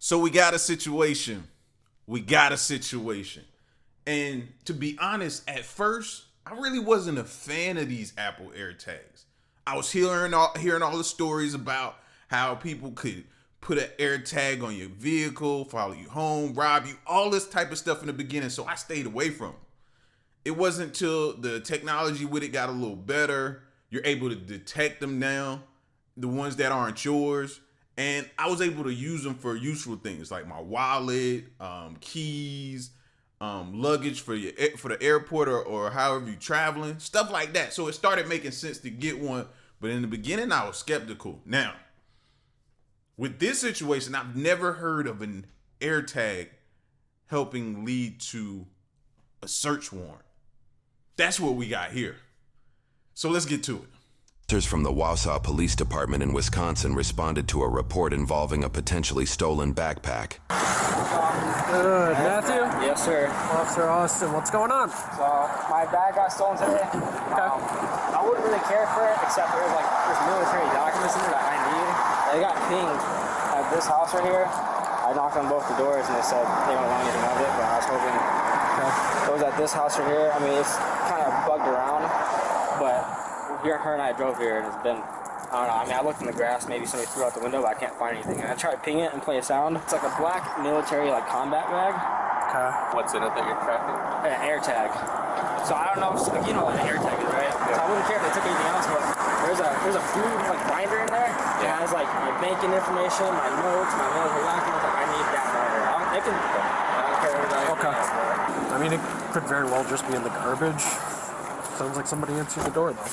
So we got a situation. And to be honest, at first, I really wasn't a fan of these Apple AirTags. I was hearing all the stories about how people could put an AirTag on your vehicle, follow you home, rob you, all this type of stuff in the beginning. So I stayed away from them. It wasn't till the technology with it got a little better. You're able to detect them now, the ones that aren't yours. And I was able to use them for useful things like my wallet, keys, luggage for the airport or however you're traveling, stuff like that. So it started making sense to get one. But in the beginning, I was skeptical. Now, with this situation, I've never heard of an AirTag helping lead to a search warrant. That's what we got here. So let's get to it. Officers from the Wausau Police Department in Wisconsin responded to a report involving a potentially stolen backpack. Good. Matthew? Yes, sir. Officer Austin, what's going on? So, my bag got stolen today. I wouldn't really care for it, except there's military documents in there that I need. They got pinged at this house right here. I knocked on both the doors and they said they don't want anything of it, but I was hoping it was at this house right here. I mean, it's kind of bugged around, but her and I drove here and it's been, I don't know, I mean, I looked in the grass, maybe somebody threw out the window, but I can't find anything. And I tried to ping it and play a sound. It's like a black military, combat bag. Okay. What's in it that you're tracking? An AirTag. So I don't know, you know what an AirTag is, right? Yeah. So I wouldn't care if they took anything else, but there's a food binder in there. Yeah. It has my banking information, my notes, my military documents. I need that binder. I don't care Okay. I mean, it could very well just be in the garbage. Sounds like somebody answered the door, though.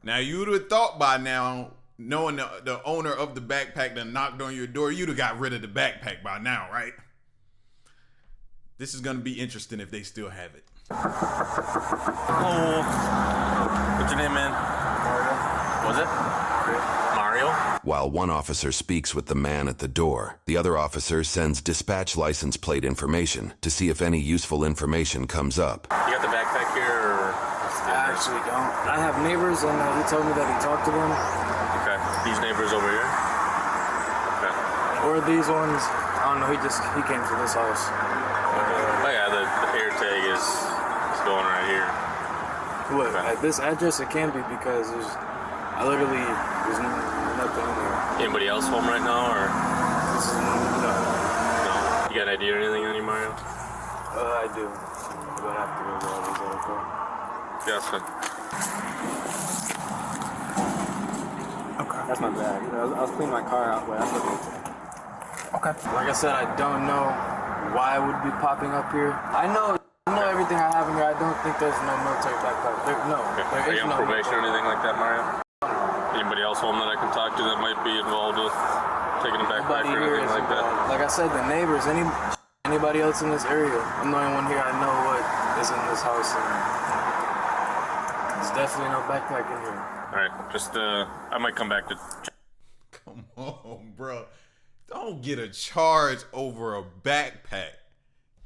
Now, you would have thought by now, knowing the owner of the backpack that knocked on your door, you'd have got rid of the backpack by now, right? This is going to be interesting if they still have it. Hello. What's your name, man? Mario. Was it? Mario? While one officer speaks with the man at the door, the other officer sends dispatch license plate information to see if any useful information comes up. You got the backpack here, or? I actually don't. I have neighbors, and he told me that he talked to them. Okay. These neighbors over here? Okay. Or these ones. I don't know, he came to this house. Oh yeah, the AirTag is going right here. What, at this address it can be because there's nothing in there. Anybody else home right now, or? No. No? You got an ID or anything on you, Mario? I do. But I have to go to all these other cars. Yeah, that's good. Okay. That's my bag. I was cleaning my car out, but I took it. Okay. Like I said, I don't know why it would be popping up here. I know everything I have in here. I don't think there's no military backpack. There Are you on probation or anything like that, Mario? Anybody else home that I can talk to that might be involved with taking a backpack or anything like that? Like I said, the neighbors, anybody else in this area. I'm the only one here. I know what is in this house. And there's definitely no backpack in here. All right, just I might come back to. Come on, bro. Don't get a charge over a backpack.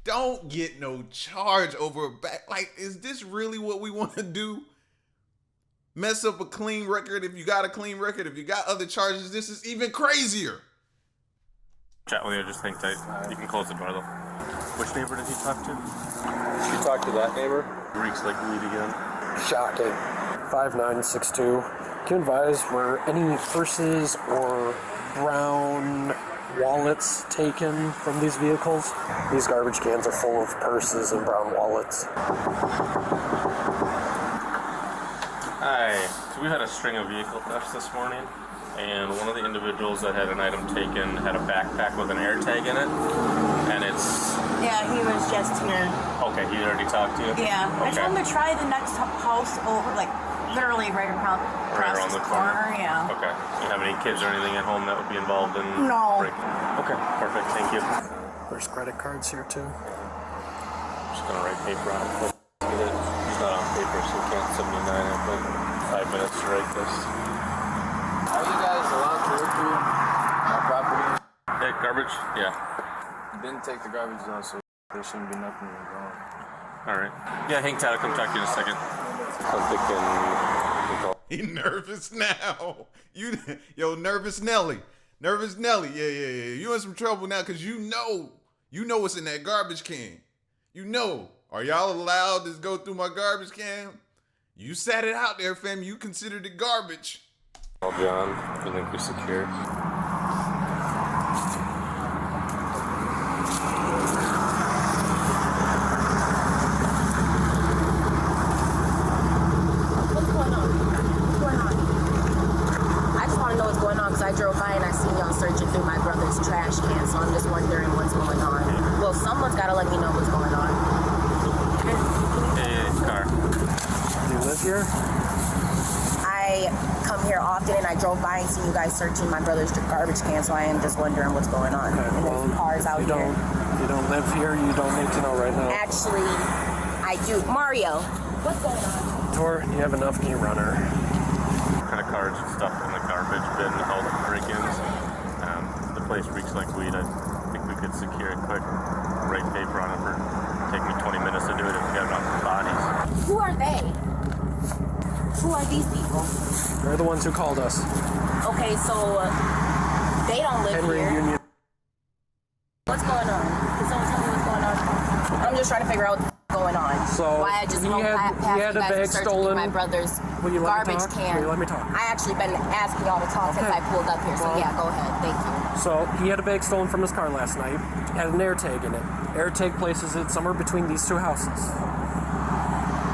Don't get no charge over a back. Is this really what we want to do? Mess up a clean record if you got a clean record. If you got other charges, this is even crazier. Chat with you, just hang tight. You can close the door though. Which neighbor did he talk to? You talked to that neighbor? Reeks like weed again. Shocking. 5962. Can you advise, were any purses or brown wallets taken from these vehicles? These garbage cans are full of purses and brown wallets. Hi. So we had a string of vehicle thefts this morning, and one of the individuals that had an item taken had a backpack with an AirTag in it, and it's... Yeah, he was just here. Okay, he already talked to you? Yeah, I Okay. told him to try the next house over, literally right around Right around the corner? Yeah. Okay. Do you have any kids or anything at home that would be involved in No. breaking? Okay, perfect. Thank you. There's credit cards here too. Just gonna write paper on it. He's not on paper, so he can't 79 it, but 5 minutes to write this. Are you guys allowed to look through our property? Hey, garbage? Yeah. Didn't take the garbage out, so there shouldn't be nothing wrong. Alright. Yeah, hang tight. I'll come talk to you in a second. I'm thinking we call. He nervous now. Nervous Nelly. Nervous Nelly. Yeah. You in some trouble now because you know what's in that garbage can. You know. Are y'all allowed to go through my garbage can? You sat it out there, fam. You considered it garbage. Well, John, I think we're secure. What's going on? I just want to know what's going on because I drove by and I seen y'all searching through my brother's trash can, so I'm just wondering what's going on. Well, someone's got to let me know what's going on. Hey, car. Do you live here? I come here often and I drove by and seen you guys searching my brother's garbage can, so I am just wondering what's going on. Okay, And well, there's cars out here. You don't live here. You don't need to know right now. Actually, I do. Mario, what's going on? Tor, you have enough key runner. Kind of cards and stuff in the garbage bin, all the break-ins. The place reeks like weed. I think we could secure it quick. Write paper on it for take me 20 minutes to do it if we got enough bodies. Who are they? Who are these people? They're the ones who called us. Okay, so they don't live Henry here. Union. What's going on? Can someone tell me what's going on? I'm just trying to figure out what's going on. So, why I just he won't had pass a you guys bag and search stolen. through my brother's Will you let me garbage talk? can. Will you let me talk? I actually been asking y'all to talk since Okay. I pulled up here. So Well- yeah, go ahead. Thank you. So he had a bag stolen from his car last night. Had an air tag in it. Air tag places it somewhere between these two houses.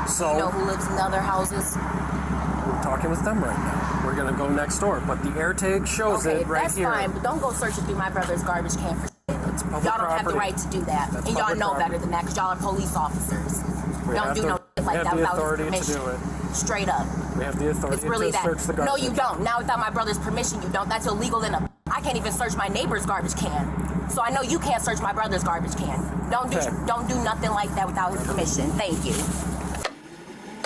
So You know who lives in the other houses? we're talking with them right now. We're gonna go next door, but the air tag shows Okay, it right that's here. fine, but don't go searching through my brother's garbage can for It's public y'all don't have the property. right to do that. That's And y'all public know property. better than that because y'all are police officers. We Don't have do the- no shit like we have that the without his authority to permission. do it. Straight up. We have the authority It's really to that. search the garbage. No, you don't. Now without my brother's permission, you don't. That's illegal in a. I can't even search my neighbor's garbage can. So I know you can't search my brother's garbage can. Don't Okay. do nothing like that without his permission. Thank you.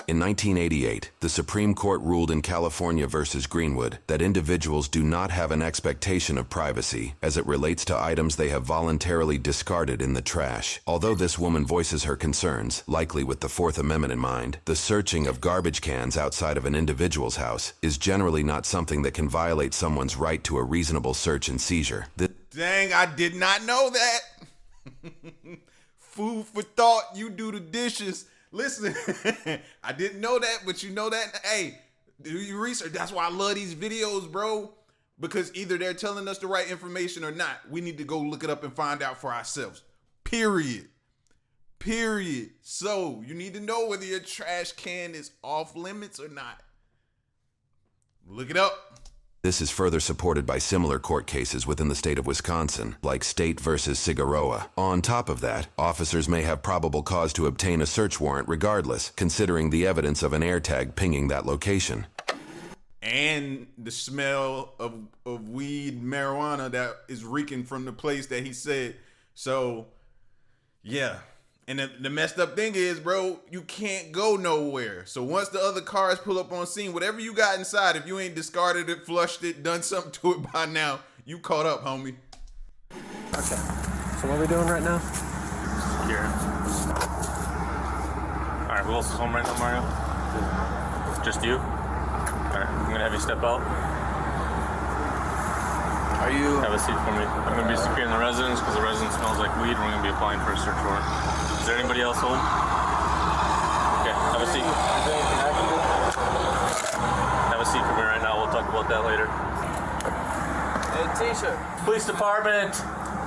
In 1988, the Supreme Court ruled in California versus Greenwood that individuals do not have an expectation of privacy as it relates to items they have voluntarily discarded in the trash. Although this woman voices her concerns, likely with the Fourth Amendment in mind, the searching of garbage cans outside of an individual's house is generally not something that can violate someone's right to a reasonable search and seizure. Dang, I did not know that. Food for thought. You do the dishes. Listen, I didn't know that, but you know that. Hey, do your research. That's why I love these videos, bro. Because either they're telling us the right information or not. We need to go look it up and find out for ourselves. Period. So you need to know whether your trash can is off limits or not. Look it up. This is further supported by similar court cases within the state of Wisconsin, like State versus Cigaroa. On top of that, officers may have probable cause to obtain a search warrant regardless, considering the evidence of an AirTag pinging that location. And the smell of weed, marijuana that is reeking from the place that he said. So, yeah. And the messed up thing is, bro, you can't go nowhere. So once the other cars pull up on scene, whatever you got inside, if you ain't discarded it, flushed it, done something to it by now, you caught up, homie. Okay. So what are we doing right now? Here. Alright, who else is home right now, Mario? Just you? Alright, I'm gonna have you step out. Are you? Have a seat for me. I'm gonna be securing the residence because the residence smells like weed. We're gonna be applying for a search warrant. Is there anybody else home? Okay, have a seat. Is there anything I can do? Have a seat for me right now. We'll talk about that later. Hey, T-shirt. Police department,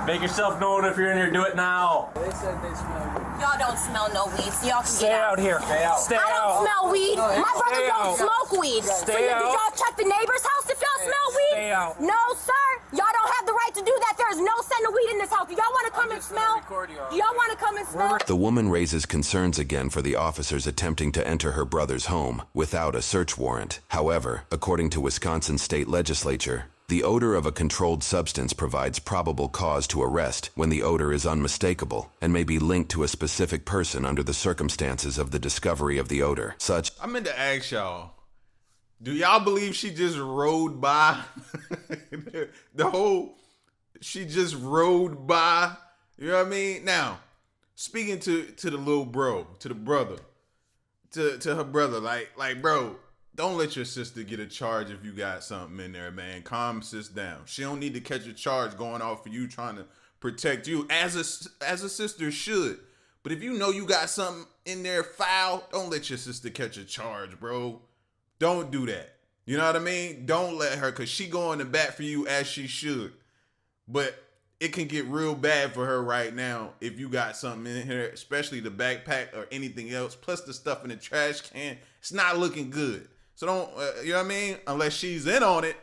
make yourself known if you're in here. Do it now. They said they smell you. Y'all don't smell no weed, so y'all can Stay get out here. Stay out. Stay I don't out. smell weed. My brother Stay don't out. smoke weed. So Stay did out. y'all check the neighbor's house if y'all smell weed? Stay out. No, sir. Y'all don't have the right to do that. There is no scent of weed in this house. Do y'all want to come and smell? record you, Do y'all want to come and smell? The woman raises concerns again for the officers attempting to enter her brother's home without a search warrant. However, according to Wisconsin state legislature, the odor of a controlled substance provides probable cause to arrest when the odor is unmistakable and may be linked to a specific person under the circumstances of the discovery of the odor. Such I meant to ask y'all, do y'all believe she just rode by? She just rode by. You know what I mean? Now, speaking to the little bro, to the brother, to her brother, like, bro, don't let your sister get a charge if you got something in there, man. Calm sis down. She don't need to catch a charge going off for you trying to protect you as a sister should. But if you know you got something in there foul, don't let your sister catch a charge, bro. Don't do that. You know what I mean? Don't let her, because she going to bat for you as she should. But it can get real bad for her right now if you got something in here, especially the backpack or anything else, plus the stuff in the trash can. It's not looking good. So don't, you know what I mean? Unless she's in on it,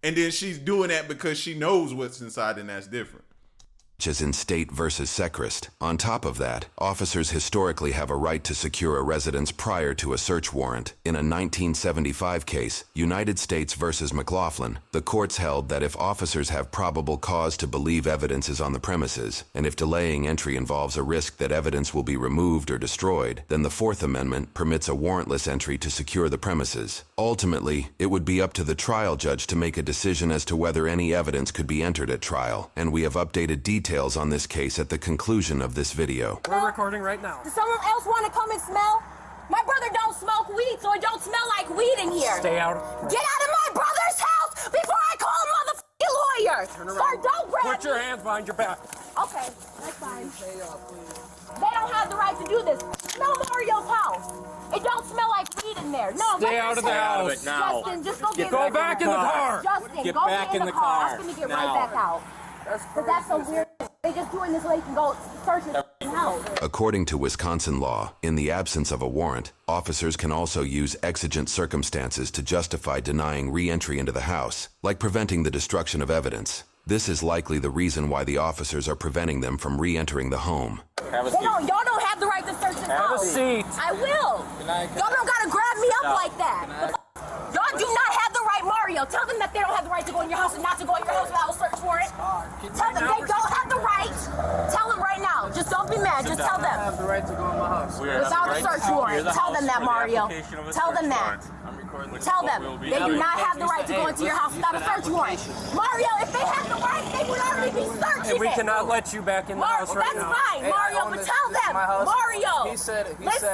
and then she's doing that because she knows what's inside, and that's different. As in State versus Sechrist. On top of that, officers historically have a right to secure a residence prior to a search warrant. In a 1975 case, United States versus McLaughlin, the courts held that if officers have probable cause to believe evidence is on the premises, and if delaying entry involves a risk that evidence will be removed or destroyed, then the Fourth Amendment permits a warrantless entry to secure the premises. Ultimately, it would be up to the trial judge to make a decision as to whether any evidence could be entered at trial, and we have updated details on this case at the conclusion of this video. We're recording right now. Does someone else want to come and smell? My brother don't smoke weed, so it don't smell like weed in here. Stay out. Get out of my brother's house before I call a motherfucking lawyer. Sir, don't grab Put your me. hands behind your back. Okay, that's fine. They don't have the right to do this. Smell Mario's house. It don't smell like weed in there. No, Stay let out me of the say- house. now. Justin, just go get Go back in the car. Justin, Get go back get in the car. car. I'm gonna get Now. right back out. Because that's some weird. They just doing this so they can go search his house. According to Wisconsin law, in the absence of a warrant, officers can also use exigent circumstances to justify denying re-entry into the house, like preventing the destruction of evidence. This is likely the reason why the officers are preventing them from re-entering the home. Have a They seat. y'all don't have the right to search his Have a house. seat. I will. Y'all don't gotta grab me up like that. Y'all do not have the right, Mario. Tell them that they don't have the right to go in your house and not to go in your house without a search warrant. Tell them they don't have the right. Tell them right now. Just don't be mad. Just tell them. have the right to go in my house. Without a search warrant. Tell them that, Mario. Tell them that. I'm recording this. Tell them they do not have the right to go into your house without a search warrant. Mario, if they had the right, they would already be searching And we it. cannot let you back in the house right That's now. fine, Hey, Mario, I own but this- tell this is them. my house. Mario. He said, Listen.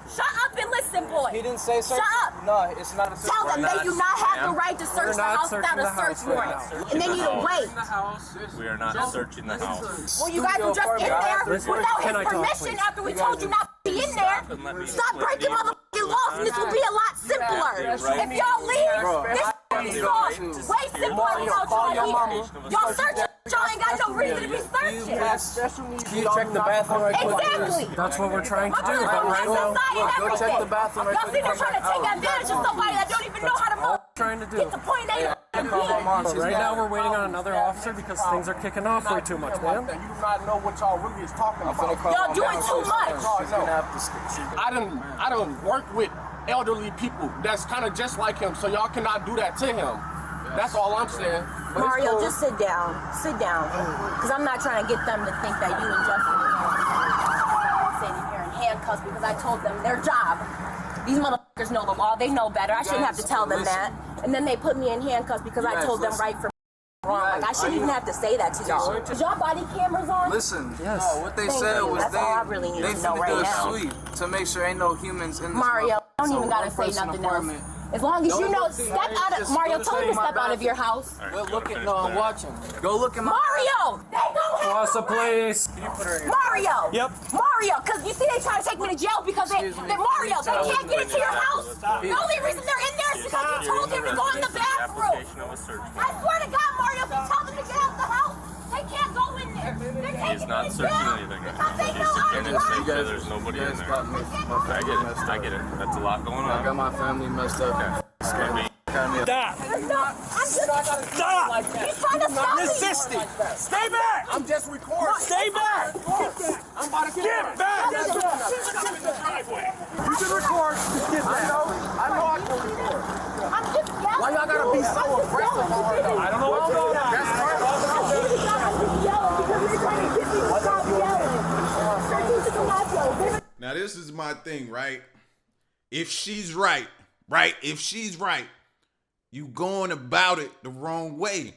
Shut up and listen, boy. He didn't say search. Shut up. No, it's not a search. Tell them they do not have the right to search the not house without searching a the search house right warrant. now. And they need to wait. We are not searching the house. Well, you guys were just in there without Can I his talk, permission please? after we told you not to be in there. Stop breaking motherfucking laws and this will be a lot simpler. If y'all leave, this is solved. Way simpler without y'all here. Y'all searching, y'all ain't got no reason to be searching. You check the bathroom right quick. Exactly. That's what we're trying to My do, brother's but on right my now, side and Go check everything. the bathroom right Y'all quick. see they're trying to take advantage of somebody that don't even know how to move. trying to do. Get the point they But right now we're waiting on another officer because things are kicking off way too much, man. You do not know what y'all really is talking about. Y'all doing too much. I don't work with elderly people that's kind of just like him, so y'all cannot do that to him. That's all I'm saying. But it's Mario, cool. just sit down. Sit down. Because I'm not trying to get them to think that you and Justin are sitting here in handcuffs because I told them their job. These motherfuckers know the law. They know better. I shouldn't have to tell them that. And then they put me in handcuffs because I told them right from wrong. Like, I shouldn't even have to say that to y'all. Is y'all body cameras on? Listen, Yes. no, what they Thank said you. was That's all I really need they to know finna right do a now. sweep to make sure ain't no humans in this Mario, don't So even gotta one say person nothing apartment. else. As long as you Don't know, look step at- out of just Mario. go Tell them to my step out of your house. Go look at. No, I'm watching. Go look at my. Mario, they don't have Awesome, please. Mario. Yep. Mario, because you see they trying to take me to jail because they Mario, they can't get into your house. The only reason they're in there is because you told them to go in the bathroom. I swear to God, Mario, if you tell them to get out the house, they can't go in there. They're taking He's not me to searching jail anything. because they know He's I'm in lying. there's nobody in there. I get it. I get it. That's a lot going I got on. my family messed up. I mean, Stop. No, I'm just Stop. He's trying to stop me. Resisting. Stay back. I'm just recording. Stay back. I'm about to Get back. You can record. Just get back. I know I can record. I'm just yelling. Why y'all gotta be so aggressive all the time? I don't know what's going on. That's part of Now this is my thing, right? If she's right, you going about it the wrong way.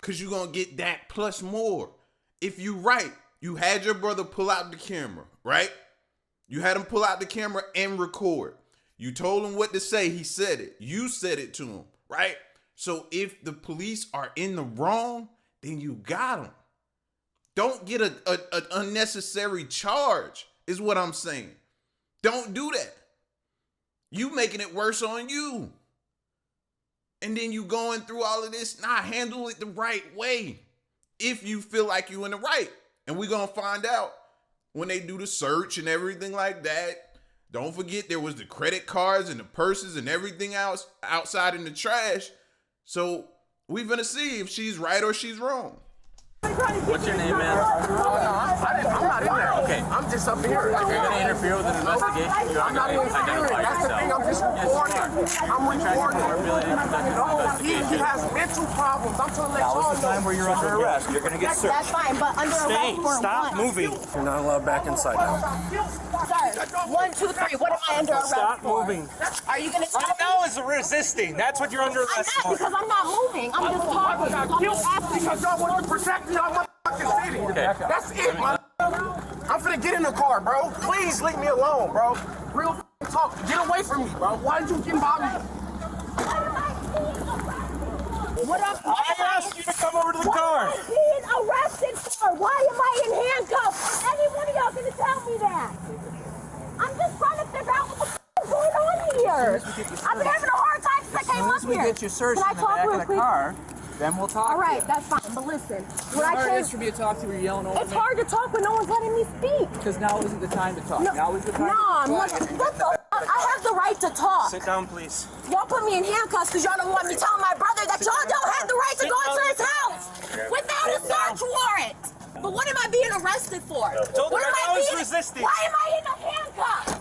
Cause you gonna get that plus more. If you right, you had your brother pull out the camera, right? You had him pull out the camera and record. You told him what to say. He said it. You said it to him, right? So if the police are in the wrong, then you got them. Don't get an unnecessary charge, is what I'm saying. Don't do that. You making it worse on you. And then you going through all of this. Nah, handle it the right way. If you feel like you in the right. And we're going to find out when they do the search and everything like that. Don't forget there was the credit cards and the purses and everything else outside in the trash. So we're going to see if she's right or she's wrong. What's your name, man? I'm not in there. Okay. I'm just up here. If you're going to interfere with an investigation, you're I'm not going to interfering. identify That's the thing. I'm just yourself. reporting. I'm reporting. No, he Investigation. has mental problems. I'm trying to let Now y'all is the time know. where you're under arrest. You're going to get searched. That's fine, but under arrest for Stop what? moving. You're not allowed back inside now. Sir, 1, 2, 3. What am I under arrest Stop for? moving. Are you gonna tell Right me? now is resisting. That's what you're under I'm arrest not for. because I'm not moving. I'm just talking. So I'm just asking. Because y'all want to protect y'all motherfucking city. That's it, man. I'm finna get in the car, bro. Please leave me alone, bro. Real talk. Get away from me, bro. Why did you get by me? I asked you to come over to the car. What am I being arrested for? Why am I in handcuffs? Any one of y'all gonna tell me that? I'm just trying to figure out what the f is going on here. I've been having a hard time since I came up Once we here. get you searched Can I in the talk back real of the quick? car, then we'll talk All right, to you. that's fine. But listen, when I Hard came, is for me to talk to you, you're yelling over it's me. hard to talk when no one's letting me speak. Because now isn't the time to talk. No, Now is the time no, to I'm talk. not. What the fuck? I have the right to talk. Sit down, please. Y'all put me in handcuffs because y'all don't want me telling my brother that y'all don't have the right to go into his house without a search warrant. But what am I being arrested for? Told What her am I was being? resisting. Why am I in a handcuff?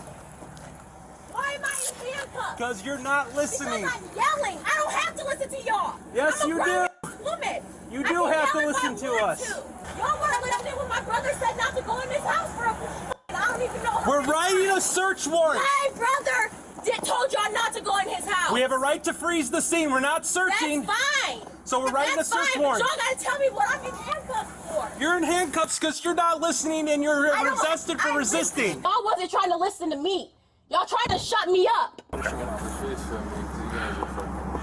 Why am I in handcuffs? Because you're not Because listening. I'm yelling. I don't have to listen to y'all. Yes, I'm a you do. grown-ass woman. You I do can have to yell if I listen to want us. to. Y'all weren't listening when my brother said not to go in this house for a I don't even know. how We're many writing times. a search warrant. My brother told y'all not to go in his house. We have a right to freeze the scene. We're not searching. That's fine. So we're writing That's a search fine, warrant. But y'all gotta tell me what I'm in handcuffs for. You're in handcuffs because you're not listening and you're I don't- arrested for I'm resisting. listening. Y'all wasn't trying to listen to me. Y'all trying to shut me up.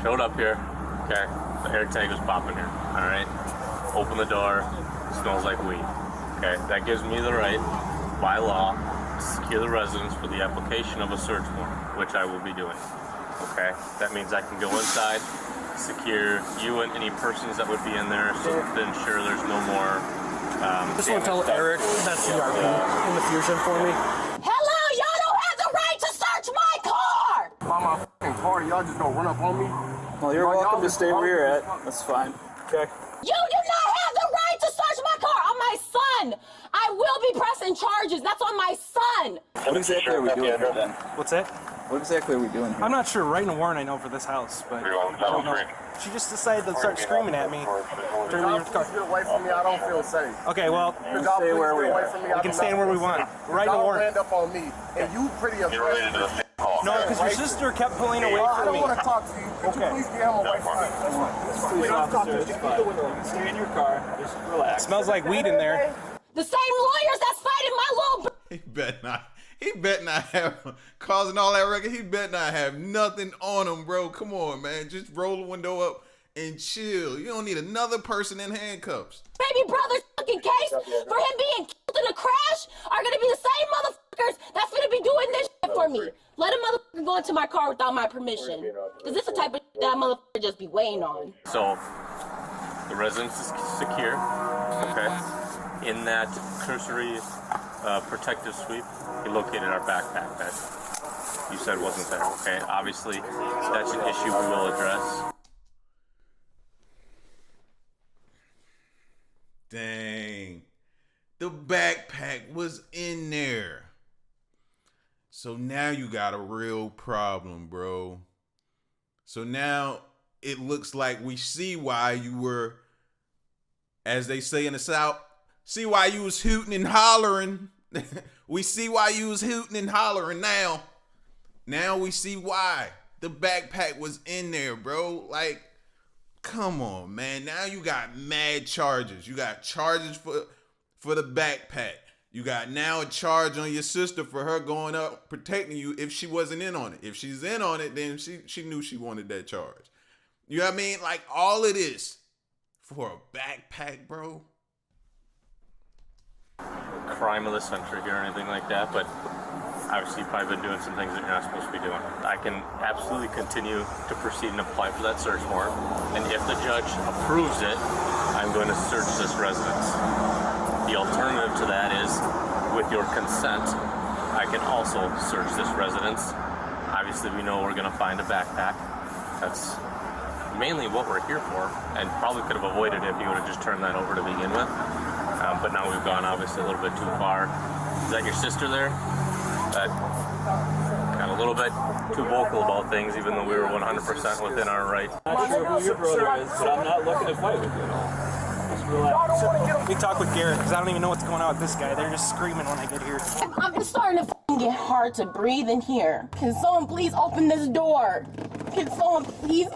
Showed up here. Okay. The air tag was popping here. All right. Open the door. Smells like weed. Okay. That gives me the right, by law, to secure the residence for the application of a search warrant, which I will be doing. Okay. That means I can go inside, secure you and any persons that would be in there, so to ensure there's no more. Just want to tell Eric that's the RP in the fusion for me. Hello, y'all don't have the right to search my car. By my fucking car, y'all just gonna run up on me? Well, you're Bro, y'all welcome to just stay where you're at. fucking- That's fine. Okay. You do not have the right to search my car. I'm my son. I will be pressing charges. That's on my son. What exactly are we doing here then? What's that? What exactly are we doing here? I'm not sure. Writing a warrant, I know, for this house, but I don't know. She just decided to start screaming at me. During Y'all the please get away from me. I don't feel safe. Okay, well, Could y'all stay please where get we away are. from me? we I can do stand not where we feel want. safe. Write a Y'all warrant. land up on me, and you pretty aggressive. No, because your sister kept pulling away I from don't me. want to talk to you. Could you please get him away from me? Please, officer, it's fine. Stay in your car. Just relax. Smells like weed in there. The same lawyers that's fighting my little. He bet not. He bet not have causing all that record. He bet not have nothing on him, bro. Come on, man. Just roll the window up and chill. You don't need another person in handcuffs. Baby brother's fucking case for him being killed in a crash are gonna be the same motherfuckers that's gonna be doing this shit for me. Let a motherfucker go into my car without my permission. Cause this is the type of shit that motherfucker just be waiting on. So, the residence is secure, okay? In that cursory protective sweep, he located our backpack that you said wasn't there, okay? Obviously, that's an issue we will address. Dang. The backpack was in there. So now you got a real problem, bro. So now it looks like we see why you were, as they say in the South, see why you was hooting and hollering. We see why you was hooting and hollering now. Now we see why. The backpack was in there, bro. Like, come on, man. Now you got mad charges. You got charges for the backpack. You got now a charge on your sister for her going up protecting you if she wasn't in on it. If she's in on it, then she knew she wanted that charge. You know what I mean? Like, all of this for a backpack, bro. Crime of the century here or anything like that, but obviously you've probably been doing some things that you're not supposed to be doing. I can absolutely continue to proceed and apply for that search warrant, and if the judge approves it, I'm going to search this residence. The alternative to that is, with your consent, I can also search this residence. Obviously, we know we're going to find a backpack. That's mainly what we're here for, and probably could have avoided it if you would have just turned that over to begin with. But now we've gone obviously a little bit too far. Is that your sister there? That got a little bit too vocal about things, even though we were 100% within our right. I'm not sure who your brother is, but I'm not looking to fight with you at all. Just relax. Let me talk with Garrett, because I don't even know what's going on with this guy. They're just screaming when I get here. I'm starting to get hard to breathe in here. Can someone please open this door? Can someone please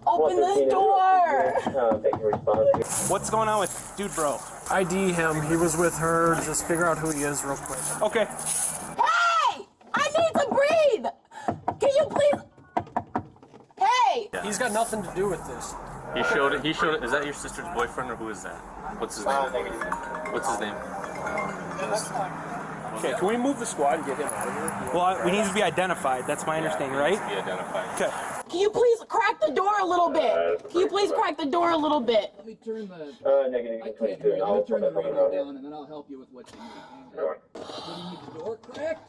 open this door? What's going on with dude bro? ID him. He was with her. Just figure out who he is real quick. Okay. Hey! I need to breathe! Can you please? Hey! Yeah. He's got nothing to do with this. He showed it. Is that your sister's boyfriend or who is that? What's his name? What's his name? Okay, can we move the squad and get him out of here? Well, we need to be identified. That's my understanding, right? Be identified. Okay. Can you please crack the door a little bit? Can you please crack the door a little bit? Let me turn the... I can't hear you. Let me turn the radio down and then I'll help you with what you need. Do you need the door cracked?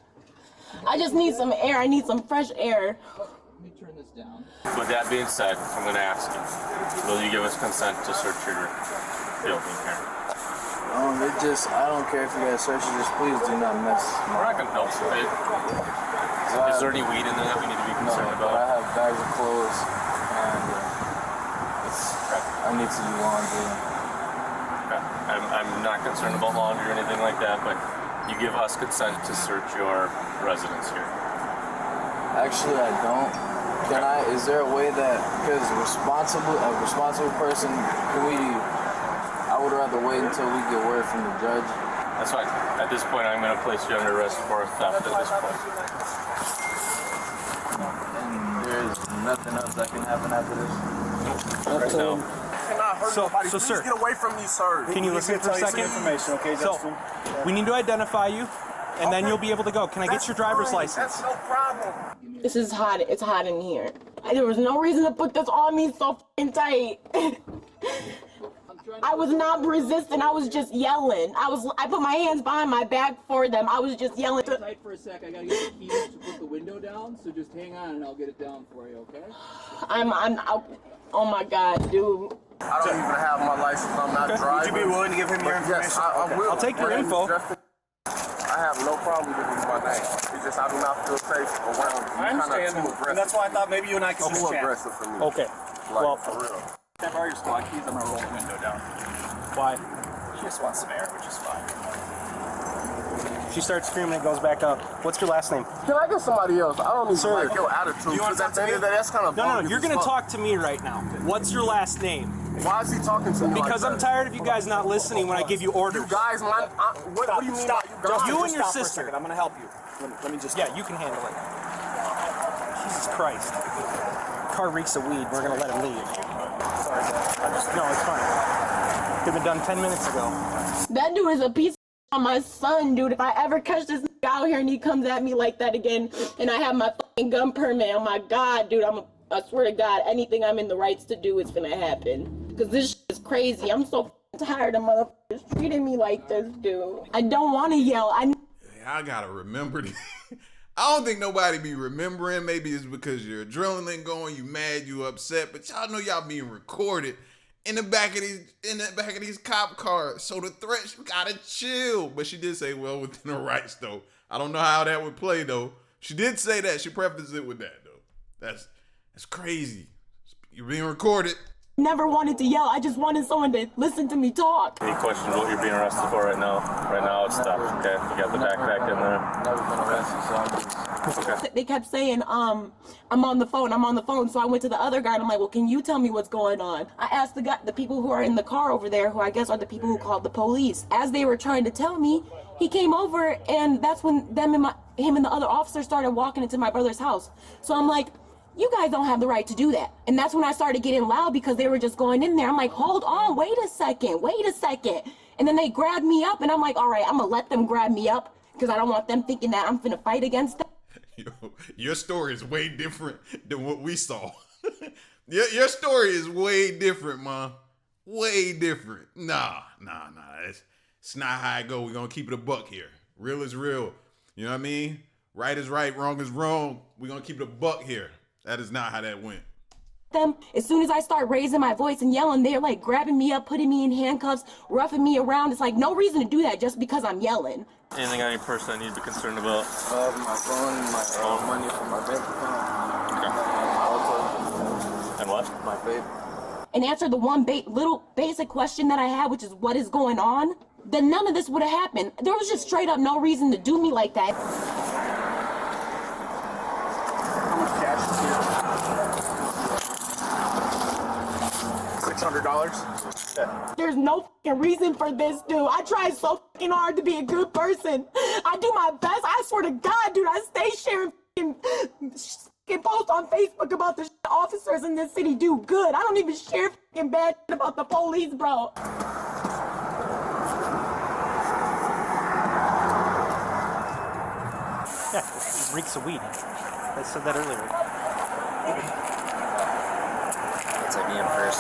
I just need some air. I need some fresh air. Let me turn this down. With that being said, I'm going to ask you, will you give us consent to search your building here? I don't care if you guys search it, just please do not mess. We're not going to help you. Is there any weed in there that we need to be concerned about? I have bags of clothes, and I need to do laundry. Okay. I'm not concerned about laundry or anything like that, but you give us consent to search your residence here. Actually, I don't. Can I? Is there a way that, because a responsible person, I would rather wait until we get word from the judge. That's fine. At this point, I'm going to place you under arrest for theft at this point. And there's nothing else that can happen after this? Right now. Cannot hurt nobody. So, Please sir, get away from me, sir. Can you listen for a second? Information, okay, Justin? So, we need to identify you, and then you'll be able to go. Can I get your driver's license? That's no problem. This is hot. It's hot in here. There was no reason to put this on me so f***ing tight. I was not resisting. I was just yelling. I put my hands behind my back for them. I was just yelling. Tight for a sec. I gotta get the keys to put the window down. So just hang on and I'll get it down for you. Okay? Oh my God, dude. I don't even have my license. I'm not driving. Would you be willing to give him your information? Yes, I will. I'll take your info. I have no problem giving you my name. It's just I do not feel safe around you. I understand, and that's why I thought maybe you and I could just Too chat. aggressive for me. Okay. Like, Well, for real. Have all your squad keys. I'm gonna roll the window down. why? She just wants some air, which is fine. She starts screaming, it goes back up. What's your last name? Can I get somebody else? I don't even like your attitude. You want to talk to me? That's kind of No, you're gonna talk to me right now. What's your last name? Why is he talking to me? Because like I'm that? tired of you guys not listening when I give you orders. You guys, what do you mean by you guys? You and your Stop for a sister. second. I'm gonna help you. Let me just. Yeah, you can handle it. Jesus Christ. Car reeks of weed. We're gonna let him leave. Sorry, No, it's fine. Could have been done 10 minutes ago. That dude is a piece of my son, dude. If I ever catch this out here and he comes at me like that again, and I have my fucking gun permit, oh my God, dude, I swear to God, anything I'm in the rights to do is gonna happen. Because this shit is crazy. I'm so tired of motherfuckers treating me like this, dude. I don't want to yell. I gotta remember this. I don't think nobody be remembering. Maybe it's because your adrenaline going, you mad, you upset, but y'all know y'all being recorded in the back of these cop cars. So the threat, you gotta chill. But she did say, well, within her rights though. I don't know how that would play though. She did say that. She prefaced it with that though. That's crazy. You're being recorded. Never wanted to yell. I just wanted someone to listen to me talk. Any questions what you're being arrested for right now? Right now it's stopped, okay? You got the backpack in there? Never been arrested, so I'm just... Okay. They kept saying, I'm on the phone. So I went to the other guy and I'm like, well, can you tell me what's going on? I asked the people who are in the car over there, who I guess are the people who called the police. As they were trying to tell me, he came over, and that's when him and the other officer started walking into my brother's house. So I'm like, you guys don't have the right to do that. And that's when I started getting loud because they were just going in there. I'm like, hold on, wait a second. And then they grabbed me up, and I'm like, all right, I'm gonna let them grab me up because I don't want them thinking that I'm finna fight against them. Your story is way different than what we saw. Your story is way different, man. Way different. Nah. It's not how it go. We're gonna keep it a buck here. Real is real. You know what I mean? Right is right, wrong is wrong. We're gonna keep it a buck here. That is not how that went. Them, as soon as I start raising my voice and yelling, they're like grabbing me up, putting me in handcuffs, roughing me around. It's like no reason to do that just because I'm yelling. Anything on your person I need to be concerned about? My phone, my money from my bank account. And what? My vape. And answer the one little basic question that I had, which is what is going on, then none of this would have happened. There was just straight up no reason to do me like that. How much cash is here? $600? Yeah. There's no fucking reason for this, dude. I try so fucking hard to be a good person. I do my best. I swear to God, dude, I stay sharing fucking post on Facebook about the officers in this city do good. I don't even share fucking bad about the police, bro. Yeah, it reeks of weed. I said that earlier. Let's like me in first,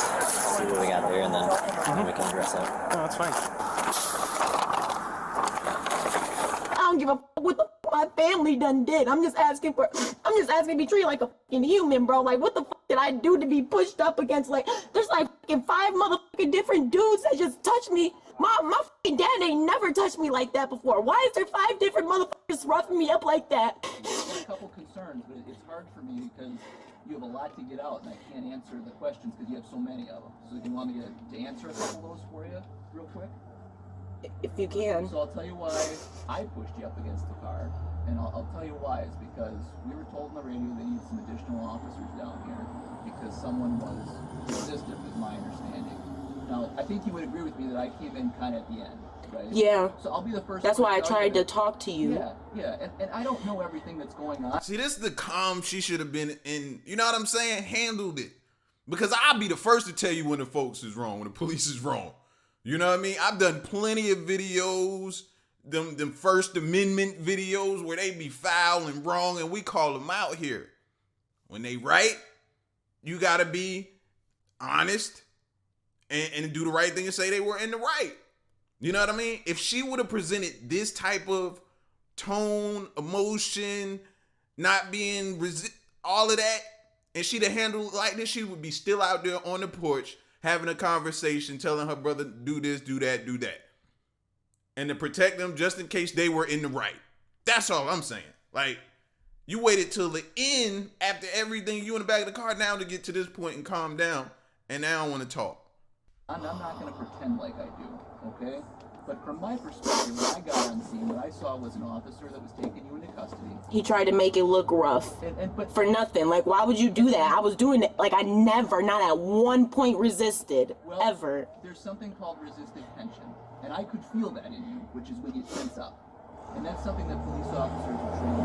see what we got there, and then we can address that. No, that's fine. I don't give a fuck what the fuck my family done did. I'm just asking to be treated like a fucking human, bro. Like, what the fuck did I do to be pushed up against? Like, there's like fucking 5 motherfucking different dudes that just touched me. My fucking dad ain't never touched me like that before. Why is there 5 different motherfuckers roughing me up like that? There's a couple concerns, but it's hard for me because you have a lot to get out, and I can't answer the questions because you have so many of them. So do you want me to answer a couple of those for you real quick? If you can. So I'll tell you why I pushed you up against the car, and I'll tell you why. It's because we were told on the radio they need some additional officers down here because someone was resistant, is my understanding. Now, I think you would agree with me that I came in kind of at the end, right? Yeah. So I'll be the first. That's why I tried to talk to you. Yeah, and I don't know everything that's going on. See, this is the calm she should have been in. You know what I'm saying? Handled it. Because I'll be the first to tell you when the folks is wrong, when the police is wrong. You know what I mean? I've done plenty of videos, them First Amendment videos where they be foul and wrong, and we call them out here. When they right, you gotta be honest and do the right thing and say they were in the right. You know what I mean? If she would have presented this type of tone, emotion, not being all of that, and she'd have handled it like this, she would be still out there on the porch having a conversation, telling her brother, do this, do that, do that. And to protect them just in case they were in the right. That's all I'm saying. Like, you waited till the end after everything, you in the back of the car now to get to this point and calm down, and now I want to talk. I'm not going to pretend like I do, okay? But from my perspective, when I got on scene, what I saw was an officer that was taking you into custody. He tried to make it look rough. But for nothing. Like, why would you do that? I was doing it. Like, I never, not at one point resisted. Well, ever. There's something called resistive tension. And I could feel that in you, which is when you tense up. And that's something that police officers are trained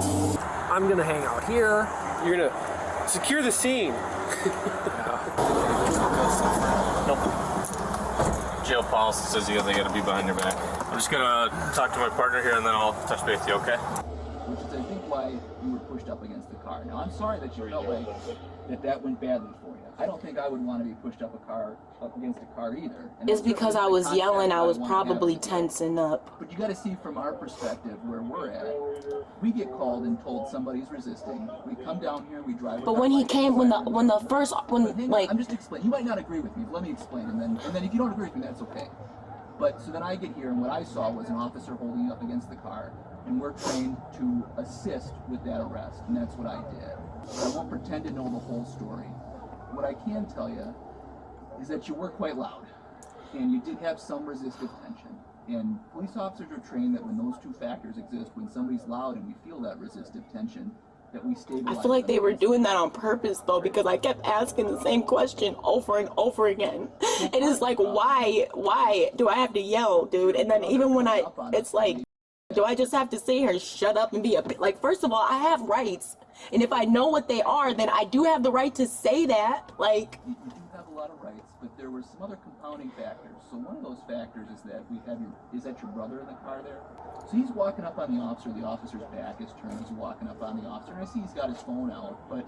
to do. I'm going to hang out here. You're going to secure the scene. Nope. Jail policy says they gotta be behind your back. I'm just gonna talk to my partner here and then I'll touch base with you, okay? Which is, I think, why you were pushed up against the car. Now, I'm sorry that you felt like that went badly for you. I don't think I would want to be pushed up against a car either. And it's because I was yelling, I was probably tensing up. But you got to see from our perspective where we're at. We get called and told somebody's resisting. We come down here, we drive. But when he came, when I'm just explaining. You might not agree with me, but let me explain, and then if you don't agree with me, that's okay. But so then I get here, and what I saw was an officer holding you up against the car, and we're trained to assist with that arrest, and that's what I did. I won't pretend to know the whole story. What I can tell you is that you were quite loud, and you did have some resistive tension. And police officers are trained that when those two factors exist, when somebody's loud and we feel that resistive tension, that we stabilize. I feel like they were doing that on purpose though, because I kept asking the same question over and over again. And it's like, why do I have to yell, dude? And then even when it's like, do I just have to say her shut up and be like, first of all, I have rights. And if I know what they are, then I do have the right to say that. Like, you do have a lot of rights, but there were some other compounding factors. So one of those factors is that is that your brother in the car there? So he's walking up on the officer's back is turned, he's walking up on the officer, and I see he's got his phone out, but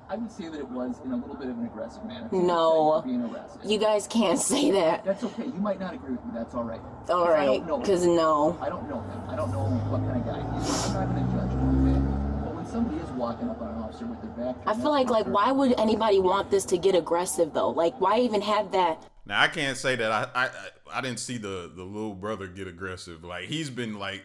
I would say that it was in a little bit of an aggressive manner. No, being arrested. You guys can't say that. That's okay. You might not agree with me. That's all right. All right, because no. I don't know him. I don't know what kind of guy he is. I'm not going to judge him, okay? But when somebody is walking up on an officer with their back turned, I feel like why would anybody want this to get aggressive though? Like, why even have that? Now I can't say that I didn't see the little brother get aggressive. Like, he's been like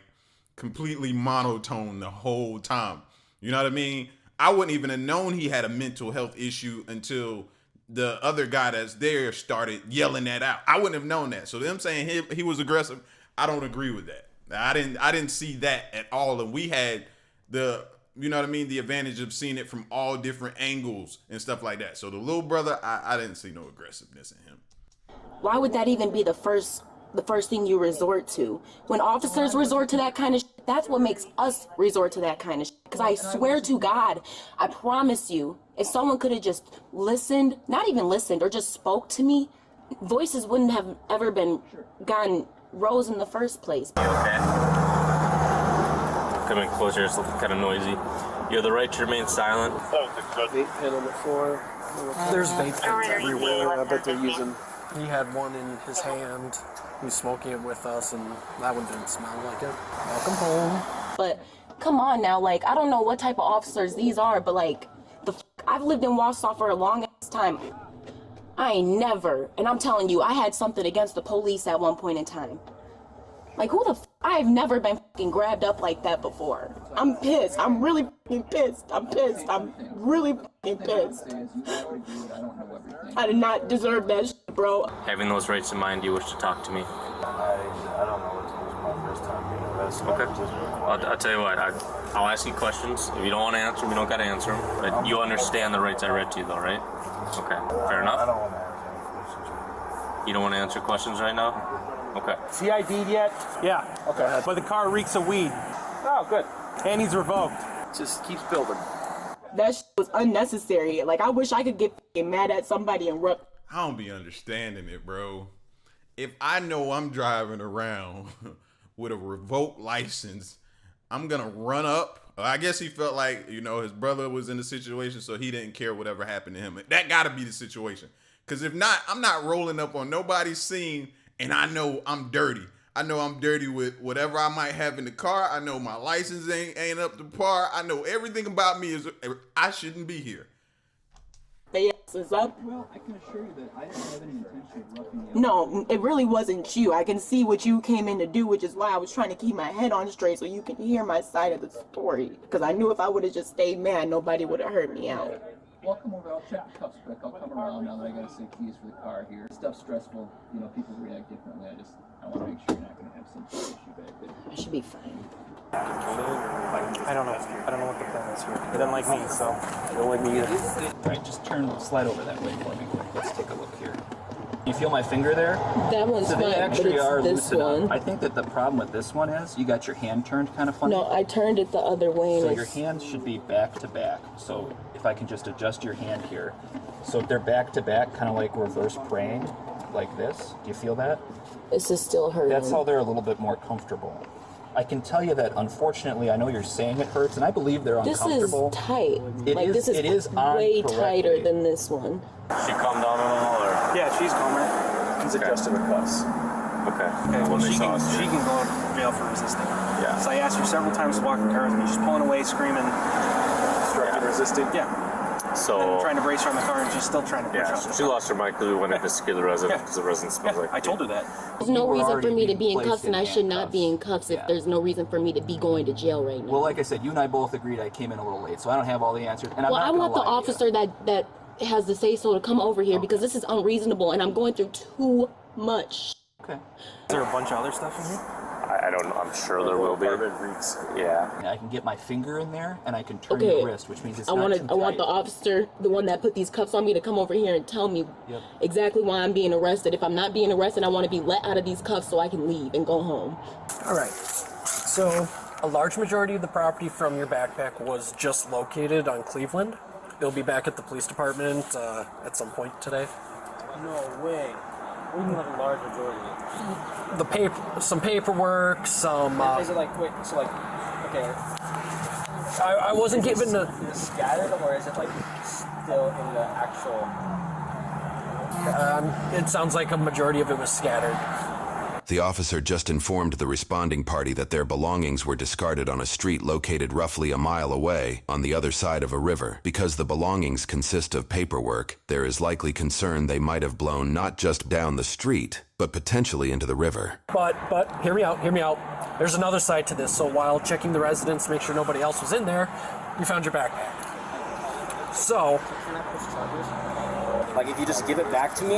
completely monotone the whole time. You know what I mean? I wouldn't even have known he had a mental health issue until the other guy that's there started yelling that out. I wouldn't have known that. So them saying he was aggressive, I don't agree with that. I didn't see that at all. And we had the, you know what I mean, the advantage of seeing it from all different angles and stuff like that. So the little brother, I didn't see no aggressiveness in him. Why would that even be the first thing you resort to? When officers resort to that kind of shit, that's what makes us resort to that kind of shit. Because I swear to God, I promise you, if someone could have just listened, not even listened, or just spoke to me, voices wouldn't have ever rose in the first place. You okay? Coming closer, it's kind of noisy. You have the right to remain silent. Vape pen on the floor. There's vape pens everywhere. I bet they're using. He had one in his hand. He was smoking it with us, and that one didn't smell like it. Welcome home. But come on now, like, I don't know what type of officers these are, but like, I've lived in Wausau for a long ass time. I ain't never, and I'm telling you, I had something against the police at one point in time. Like, who the I've never been fucking grabbed up like that before. I'm pissed. I'm really fucking pissed. I'm pissed. I'm really fucking pissed. I did not deserve that shit, bro. Having those rights in mind, do you wish to talk to me? I don't know. It's my first time being arrested. Okay. I'll tell you what. I'll ask you questions. If you don't want to answer them, you don't got to answer them. But you understand the rights I read to you, though, right? Okay. Fair enough? I don't want to answer any questions. You don't want to answer questions right now? Okay. Is he ID'd yet? Yeah. Okay. But the car reeks of weed. Oh, good. And he's revoked. Just keeps building. That shit was unnecessary. Like, I wish I could get fucking mad at somebody and rip. I don't be understanding it, bro. If I know I'm driving around with a revoked license, I'm gonna run up. I guess he felt like, you know, his brother was in the situation, so he didn't care whatever happened to him. That gotta be the situation. Because if not, I'm not rolling up on nobody's scene, and I know I'm dirty. I know I'm dirty with whatever I might have in the car. I know my license ain't up to par. I know everything about me is I shouldn't be here. Up. Well, I can assure you that I didn't have any intention of roughing you up. No, it really wasn't you. I can see what you came in to do, which is why I was trying to keep my head on straight so you can hear my side of the story. Because I knew if I would have just stayed mad, nobody would have heard me out. Well, I'll come over. I'll check the cuffs quick. I'll come around now that I got to say keys for the car here. Stuff's stressful. You know, people react differently. I want to make sure you're not going to have some issue back there. I should be fine. I don't know. I don't know what the plan is here. They don't like me, so. They don't like me either. All right, just slide over that way for me quick. Let's take a look here. You feel my finger there? That one's so fine, they actually but it's are this loosened one. up. I think that the problem with this one is you got your hand turned kind of funny. No, I turned it the other way. So your hands should be back to back. So if I can just adjust your hand here. So if they're back to back, kind of like reverse praying, like this. Do you feel that? This is still hurting. That's how they're a little bit more comfortable. I can tell you that, unfortunately, I know you're saying it hurts, and I believe they're uncomfortable. This is tight. This is way tighter than this one. She calmed down at all, or? Yeah, she's calmer. He's adjusting her cuffs. Okay. Well, she can go to jail for resisting. Yeah. So I asked her several times to walk in the car with me. She's pulling away, screaming. Obstructing, resisting? Yeah. So. And trying to brace her on the car, and she's still trying to push up. She lost her mind because we went to secure the resident because the resident smells like. I told her that. There's no reason for me to be in cuffs, and I should not be in cuffs if there's no reason for me to be going to jail right now. Well, like I said, you and I both agreed I came in a little late, so I don't have all the answers. And I want the officer that has the say-so to come over here because this is unreasonable, and I'm going through too much. Okay. Is there a bunch of other stuff in here? I I'm sure there will be. Yeah. I can get my finger in there and I can turn Okay. your wrist, which means it's I not want too I want tight. the officer, the one that put these cuffs on me, to come over here and tell me exactly why I'm being arrested. If I'm not being arrested, I want to be let out of these cuffs so I can leave and go home. All right. So, a large majority of the property from your backpack was just located on Cleveland. It'll be back at the police department at some point today. No way. What do you mean like a large majority? The paper, some paperwork, some. Is it like, wait, so like, okay. I wasn't given the. Is it scattered or is it like still in the actual? It sounds like a majority of it was scattered. The officer just informed the responding party that their belongings were discarded on a street located roughly a mile away on the other side of a river. Because the belongings consist of paperwork, there is likely concern they might have blown not just down the street, but potentially into the river. But hear me out. There's another side to this. So while checking the residence to make sure nobody else was in there, you found your backpack. So. Can I push charges? Like if you just give it back to me,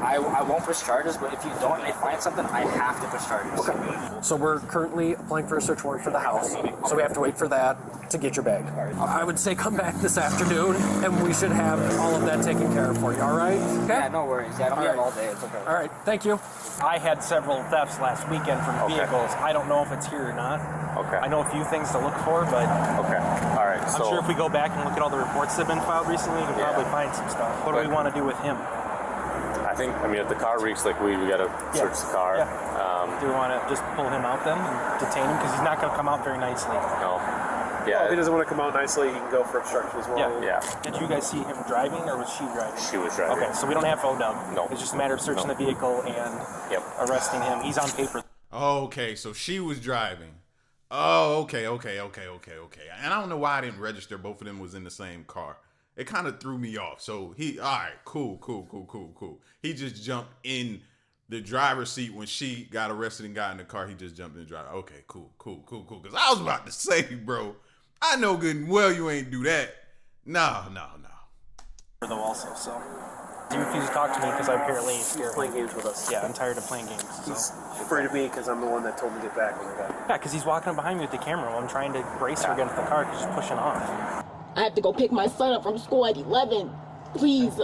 I won't push charges, but if you don't and I find something, I have to push charges. Okay. So we're currently applying for a search warrant for the house. So we have to wait for that to get your bag. I would say come back this afternoon and we should have all of that taken care of for you, all right? Okay? Yeah, no worries. Yeah, I don't All have right. all day. It's okay. All right, thank you. I had several thefts last weekend from vehicles. I don't know if it's here or not. Okay. I know a few things to look for, but Okay. All right. I'm sure if we go back and look at all the reports that have been filed recently, we can probably find some stuff. What do we want to do with him? I mean, if the car reeks like weed, we got to search the car. Do we want to just pull him out then and detain him? Because he's not going to come out very nicely. No. Yeah. Well, if he doesn't want to come out nicely, he can go for obstruction as well. Yeah. Did you guys see him driving or was she driving? She was driving. Okay, so we don't have ODUB. No. It's just a matter of searching the vehicle and arresting him. He's on paper. Okay, so she was driving. Oh, okay. And I don't know why I didn't register. Both of them was in the same car. It kind of threw me off. So all right, cool. He just jumped in the driver's seat when she got arrested and got in the car. He just jumped in the driver. Okay, cool. Because I was about to say, bro, I know good and well you ain't do that. No. Though also, so he refused to talk to me because I apparently He's playing games with us. Yeah, I'm tired of playing games. So. He's afraid of me because I'm the one that told him to get back when I got. Yeah, because he's walking up behind me with the camera while I'm trying to brace her against the car because she's pushing off. I have to go pick my son up from school at 11. Please,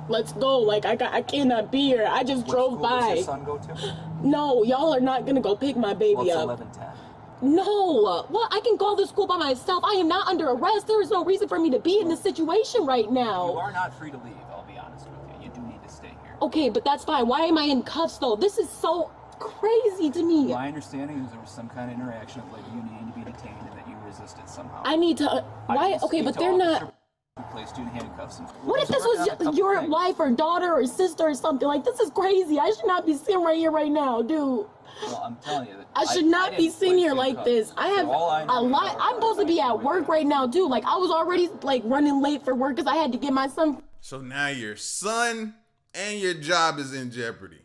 let's go. Like I cannot be here. I just drove by. Does your son go to? No, y'all are not gonna go pick my baby Well, up. it's 11:10. No, well, I can go to school by myself. I am not under arrest. There is no reason for me to be in this situation right now. You are not free to leave, I'll be honest with you. You do need to stay here. Okay, but that's fine. Why am I in cuffs though? This is so crazy to me. My understanding is there was some kind of interaction of like you needing to be detained and that you resisted somehow. I need to. Why? Okay, but they're not. Who placed you in handcuffs? And What if this was your wife or daughter or sister or something? Like, this is crazy. I should not be sitting right here right now, dude. Well, I'm telling you. That I should not be didn't sitting place here you in like cuffs. this. I have For all I know, a lot. I'm supposed to be at work right now, too. Like, I was already, like, running late for work because I had to get my son. So now your son and your job is in jeopardy.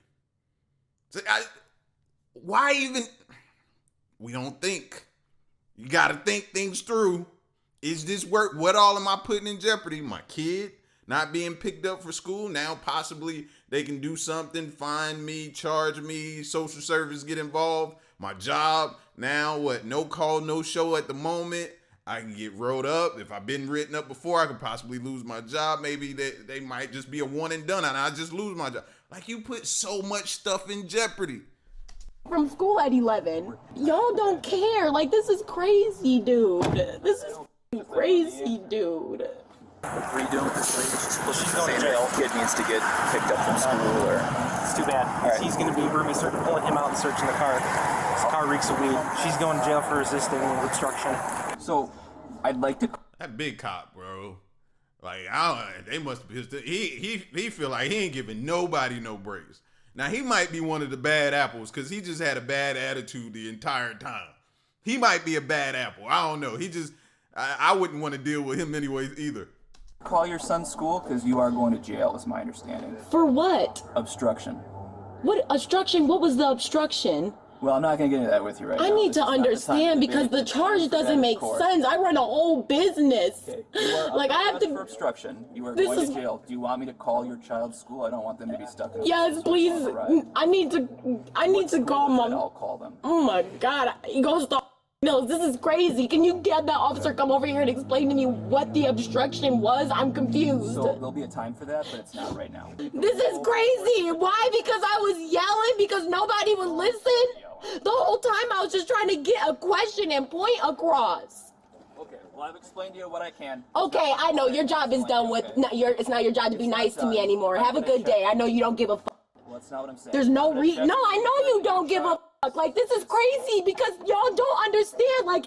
So why even? We don't think. You got to think things through. Is this work? What all am I putting in jeopardy? My kid not being picked up for school. Now possibly they can do something, fine me, charge me, social service get involved. My job, now what? No call, no show at the moment. I can get rolled up. If I've been written up before, I could possibly lose my job. Maybe they might just be a one and done and I just lose my job. Like, you put so much stuff in jeopardy. From school at 11. Y'all don't care. Like, this is crazy, dude. This is crazy, dude. What are you doing with this lady? Well, she's going to jail. Kid needs to get picked up from school or... It's too bad. He's going to be pulling him out and searching the car. His car reeks of weed. She's going to jail for resisting obstruction. So, I'd like to... That big cop, bro. Like, they must be... He feel like he ain't giving nobody no breaks. Now, he might be one of the bad apples because he just had a bad attitude the entire time. He might be a bad apple. I don't know. He just... I wouldn't want to deal with him anyways either. Call your son's school because you are going to jail, is my understanding. For what? Obstruction. What obstruction? What was the obstruction? Well, I'm not going to get into that with you right now. I need to understand because the charge doesn't make sense. I run a whole business. Okay. Like I have to. For obstruction, you are going to jail. Do you want me to call your child's school? I don't want them to be stuck in. Yes, please. I need to call mom. I'll call them. Oh my God, he goes to. No, this is crazy. Can you get that officer come over here and explain to me what the obstruction was? I'm confused. So there'll be a time for that, but it's not right now. This is crazy. Why? Because I was yelling? Because nobody would listen? The whole time I was just trying to get a question and point across. Okay, well I've explained to you what I can. Okay, I know your job is done with. It's not your job to be nice to me anymore. Have a good day. I know you don't give a fuck. Well, that's not what I'm saying. There's no reason. No, I know you don't give a fuck. Like, this is crazy because y'all don't understand. Like,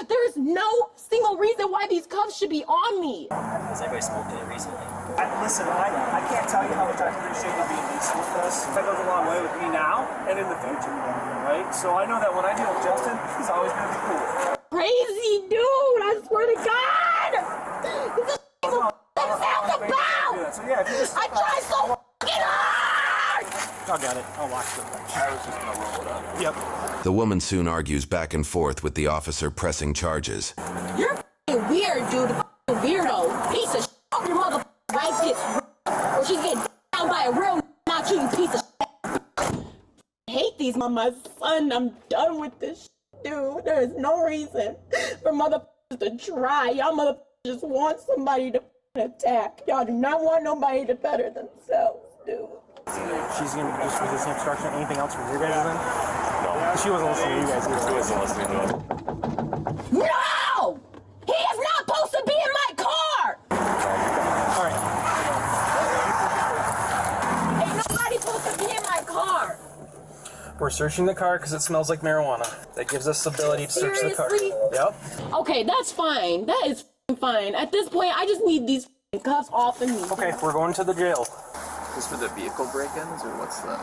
there's no single reason why these cuffs should be on me. Has anybody smoked it recently? Listen, I can't tell you how much I appreciate you being decent with us. That goes a long way with me now and in the future, right? So I know that when I deal with Justin, he's always going to be cool. Crazy dude, I swear to God. This is what sounds about. So yeah, if you just... I try so fucking hard. I'll get it. I'll watch the bench. I was just going to roll it up. Yep. The woman soon argues back and forth with the officer pressing charges. You're f***ing weird, dude. F***ing weirdo. Piece of shit. Your mother wife gets or she's getting down by a real not you piece of shit. I hate these my son. I'm done with this shit, dude. There is no reason for motherfuckers to try. Y'all motherfuckers just want somebody to attack. Y'all do not want nobody to better themselves, dude. She's going to just resist obstruction. Anything else from your guys' end? No. She wasn't listening to you guys either. She wasn't listening to us. No! He is not supposed to be in my car! All right. Ain't nobody supposed to be in my car! We're searching the car because it smells like marijuana. That gives us the ability to search the car. Yep. Okay, that's fine. That is fine. At this point, I just need these cuffs off of me. Okay, we're going to the jail. Is for the vehicle break-ins, or what's the...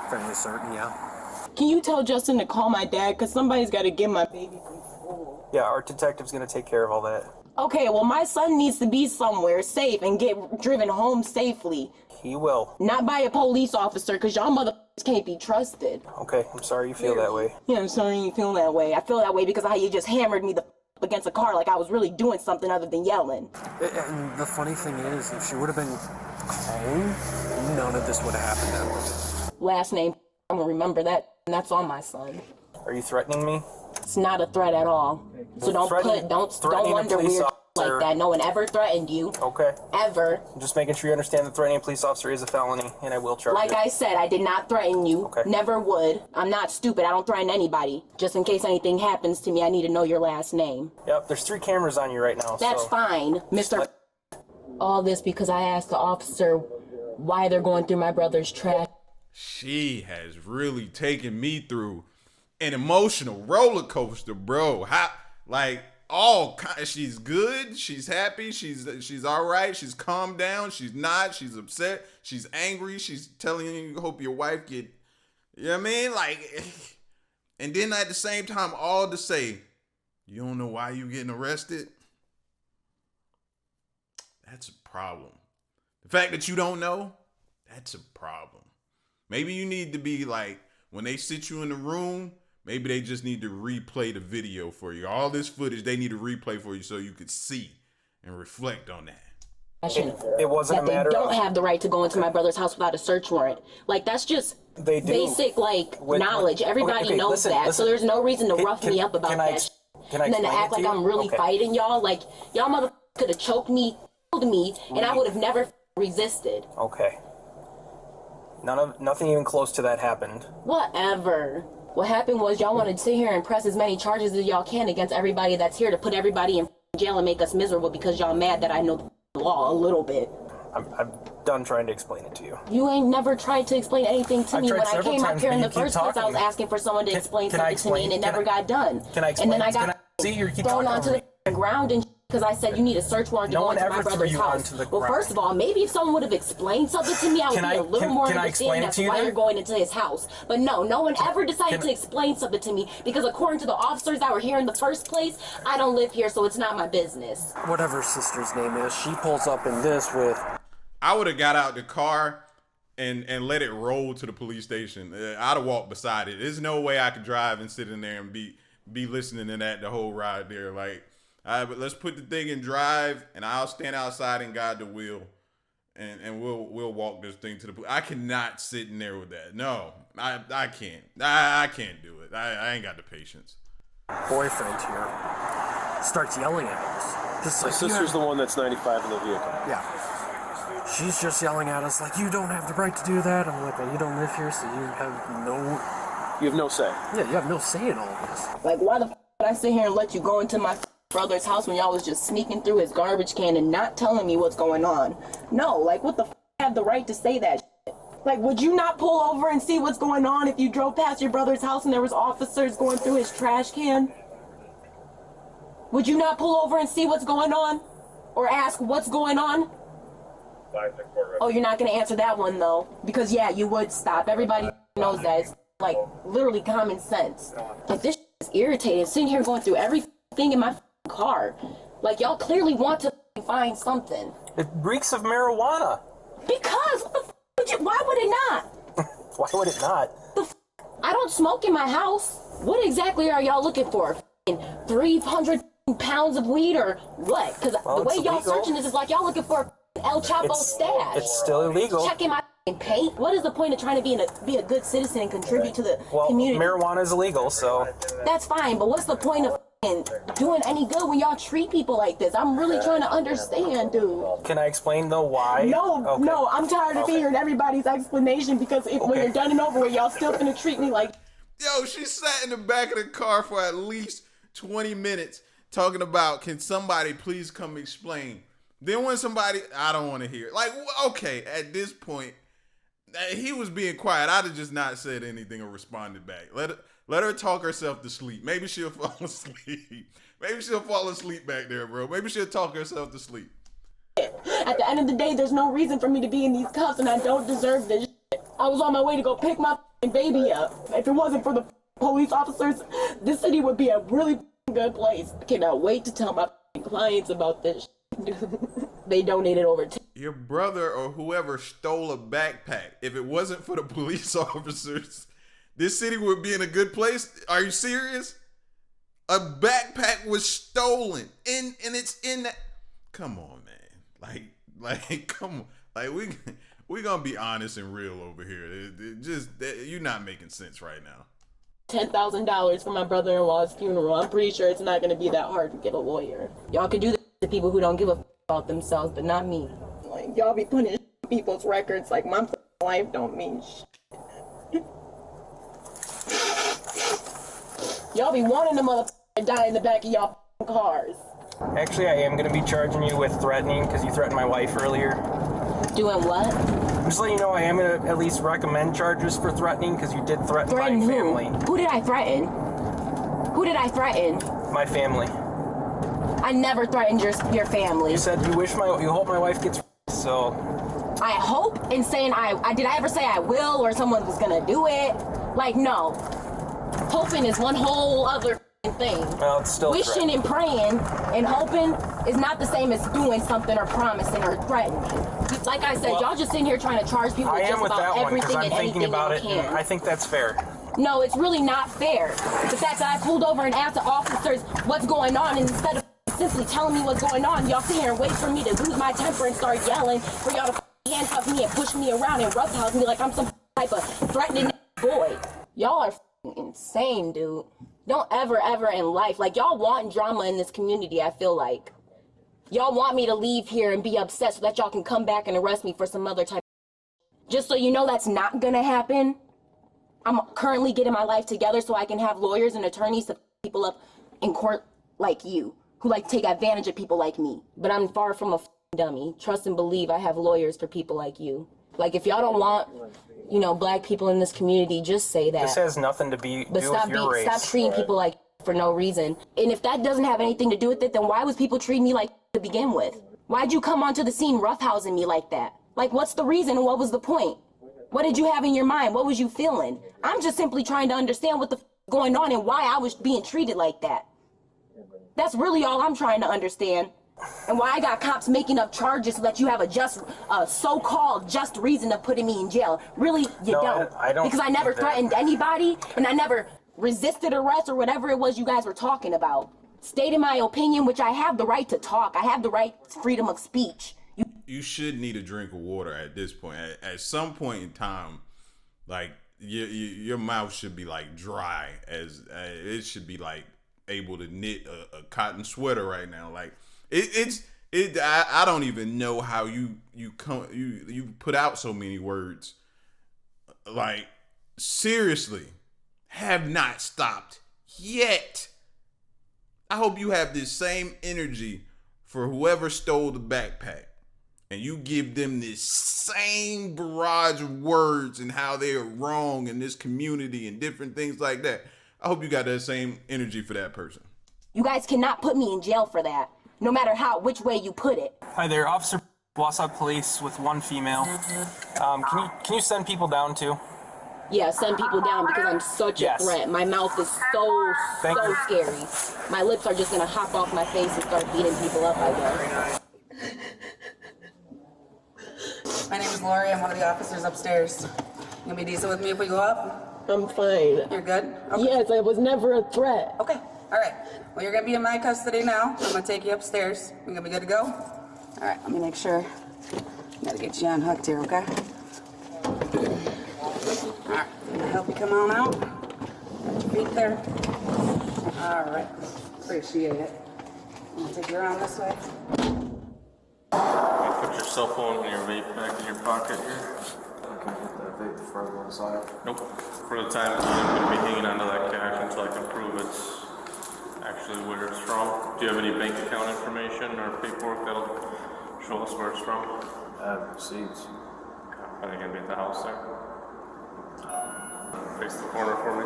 Fairly certain, yeah. Can you tell Justin to call my dad? Because somebody's got to get my baby from school. Yeah, our detective's going to take care of all that. Okay, well, my son needs to be somewhere safe and get driven home safely. He will. Not by a police officer, because y'all motherfuckers can't be trusted. Okay, I'm sorry you feel that way. Yeah, I'm sorry you feel that way. I feel that way because of how you just hammered me the against a car like I was really doing something other than yelling. And the funny thing is, if she would have been home, none of this would have happened. Last name, I'm gonna remember that, and that's on my son. Are you threatening me? It's not a threat at all. So don't wonder weird like that. No one ever threatened you. Okay. Ever. I'm just making sure you understand that threatening a police officer is a felony, and I will charge you. Like I said, I did not threaten you. Okay. Never would. I'm not stupid. I don't threaten anybody. Just in case anything happens to me, I need to know your last name. Yep, there's 3 cameras on you right now. That's fine, Mr. All this because I asked the officer why they're going through my brother's trash. She has really taken me through an emotional roller coaster, bro. How, like, all kind. She's good. She's happy. She's all right. She's calmed down. She's not. She's upset. She's angry. She's telling you, hope your wife get. You know what I mean? Like, and then at the same time, all to say, you don't know why you getting arrested. That's a problem. The fact that you don't know, that's a problem. Maybe you need to be like, when they sit you in the room, maybe they just need to replay the video for you. All this footage, they need to replay for you so you could see and reflect on that. It wasn't a matter of... They don't have the right to go into my brother's house without a search warrant. Like, that's just basic, like, knowledge. Everybody knows that. So there's no reason to rough me up about that. And then to act like I'm really fighting y'all. Like, y'all motherfuckers could have choked me, killed me, and I would have never resisted. Okay. Nothing even close to that happened. Whatever. What happened was y'all wanted to sit here and press as many charges as y'all can against everybody that's here to put everybody in jail and make us miserable because y'all mad that I know the law a little bit. I'm done trying to explain it to you. You ain't never tried to explain anything to me. When I came up here in the first place, I was asking for someone to explain something to me, and it never got done. Can I explain? And then I got thrown onto the ground and because I said you need a search warrant to go into my brother's house. Well, first of all, maybe if someone would have explained something to me, I would be a little more understanding as to why you're going into his house. But no one ever decided to explain something to me because according to the officers that were here in the first place, I don't live here, so it's not my business. Whatever sister's name is, she pulls up in this with... I would have got out the car and let it roll to the police station. I'd have walked beside it. There's no way I could drive and sit in there and be listening to that the whole ride there. Like, but let's put the thing in drive, and I'll stand outside and guide the wheel, and we'll walk this thing to the police. I cannot sit in there with that. No, I can't. I can't do it. I ain't got the patience. Boyfriend here starts yelling at us. Just My like, sister's the one that's 95 in the vehicle. Yeah. She's just yelling at us like, you don't have the right to do that. I'm like, you don't live here, so you have no... You have no say. Yeah, you have no say in all of this. Like, why the f*** did I sit here and let you go into my brother's house when y'all was just sneaking through his garbage can and not telling me what's going on? No, like, what the f*** have the right to say that shit? Like, would you not pull over and see what's going on if you drove past your brother's house and there was officers going through his trash can? Would you not pull over and see what's going on? Or ask what's going on? Oh, you're not going to answer that one, though. Because, yeah, you would stop. Everybody knows that. It's, like, literally common sense. Like, this is irritating. Sitting here going through everything in my car. Like, y'all clearly want to find something. It reeks of marijuana. Because, why would it not? Why would it not? I don't smoke in my house. What exactly are y'all looking for? 300 pounds of weed or what? Because the way y'all searching this is like y'all looking for El Chapo stash. It's still illegal. Checking my paint. What is the point of trying to be a good citizen and contribute to the community? Marijuana is illegal, so... That's fine, but what's the point of doing any good when y'all treat people like this? I'm really trying to understand, dude. Can I explain, though, why? No, I'm tired of hearing everybody's explanation because when you're done and over with, y'all still finna treat me like... Yo, she sat in the back of the car for at least 20 minutes talking about, can somebody please come explain? Then when somebody, I don't want to hear it. Like, okay, at this point, he was being quiet. I'd have just not said anything or responded back. Let her talk herself to sleep. Maybe she'll fall asleep. Maybe she'll fall asleep back there, bro. Maybe she'll talk herself to sleep. At the end of the day, there's no reason for me to be in these cuffs, and I don't deserve this shit. I was on my way to go pick my baby up. If it wasn't for the police officers, this city would be a really good place. I cannot wait to tell my clients about this shit. They donated over your brother or whoever stole a backpack. If it wasn't for the police officers, this city would be in a good place. Are you serious? A backpack was stolen and it's in that. Come on, man. Like come on. Like we gonna be honest and real over here. You're not making sense right now. $10,000 for my brother-in-law's funeral. I'm pretty sure it's not gonna be that hard to get a lawyer. Y'all can do this to people who don't give a f about themselves, but not me. Like, y'all be putting people's records like my life don't mean shit. Y'all be wanting the motherfucker to die in the back of y'all cars. Actually, I am going to be charging you with threatening because you threatened my wife earlier. Doing what? I'm just letting you know I am going to at least recommend charges for threatening because you did threaten my family. Who did I threaten? Who did I threaten? My family. I never threatened your family. You said you hope my wife gets so. I hope in saying did I ever say I will or someone was gonna do it? Like, no. Hoping is one whole other thing. Well, it's still wishing and praying and hoping is not the same as doing something or promising or threatening. Like I said, y'all just sitting here trying to charge people with just about everything and anything you can. I think that's fair. No, it's really not fair. The fact that I pulled over and asked the officers what's going on, and instead of simply telling me what's going on, y'all sit here and wait for me to lose my temper and start yelling for y'all to handcuff me and push me around and roughhouse me like I'm some type of threatening boy. Y'all are insane, dude. Don't ever in life, like, y'all want drama in this community, I feel like. Y'all want me to leave here and be upset so that y'all can come back and arrest me for some other type of... Just so you know that's not gonna happen, I'm currently getting my life together so I can have lawyers and attorneys to people up in court like you, who like take advantage of people like me. But I'm far from a dummy. Trust and believe I have lawyers for people like you. Like, if y'all don't want, you know, black people in this community, just say that. This has nothing to do with your race. Stop treating people like for no reason. And if that doesn't have anything to do with it, then why was people treating me like to begin with? Why'd you come onto the scene roughhousing me like that? Like, what's the reason and what was the point? What did you have in your mind? What was you feeling? I'm just simply trying to understand what the going on and why I was being treated like that. That's really all I'm trying to understand. And why I got cops making up charges so that you have a so-called just reason of putting me in jail. Really, you don't. I don't. Because I never threatened anybody, and I never resisted arrest or whatever it was you guys were talking about. Stated my opinion, which I have the right to talk. I have the right to freedom of speech. You should need a drink of water at this point. At some point in time, like your mouth should be like dry, as it should be like able to knit a cotton sweater right now. Like I don't even know how you put out so many words. Like, seriously, have not stopped yet. I hope you have this same energy for whoever stole the backpack, and you give them this same barrage of words and how they are wrong in this community and different things like that. I hope you got that same energy for that person. You guys cannot put me in jail for that, no matter which way you put it. Hi there, Officer Wausau Police with one female. Can you send people down too? Yeah, send people down because I'm such a threat. My mouth is so scary. My lips are just gonna hop off my face and start beating people up, I guess. My name is Lori. I'm one of the officers upstairs. You gonna be decent with me if we go up? I'm fine. You're good? Okay. Yes, I was never a threat. Okay, all right. Well, you're gonna be in my custody now. I'm gonna take you upstairs. You're gonna be good to go? All right, let me make sure. Gotta get you unhooked here, okay? All right, I'm gonna help you come on out. Got your feet there. All right, appreciate it. I'm gonna take you around this way. Put your cell phone and your vape back in your pocket here. I can put that vape before I go inside. Nope. For the time being, I'm going to be hanging onto that cash until I can prove it's actually where it's from. Do you have any bank account information or paperwork that'll show us where it's from? I have receipts. Are they going to be at the house there? Face the corner for me.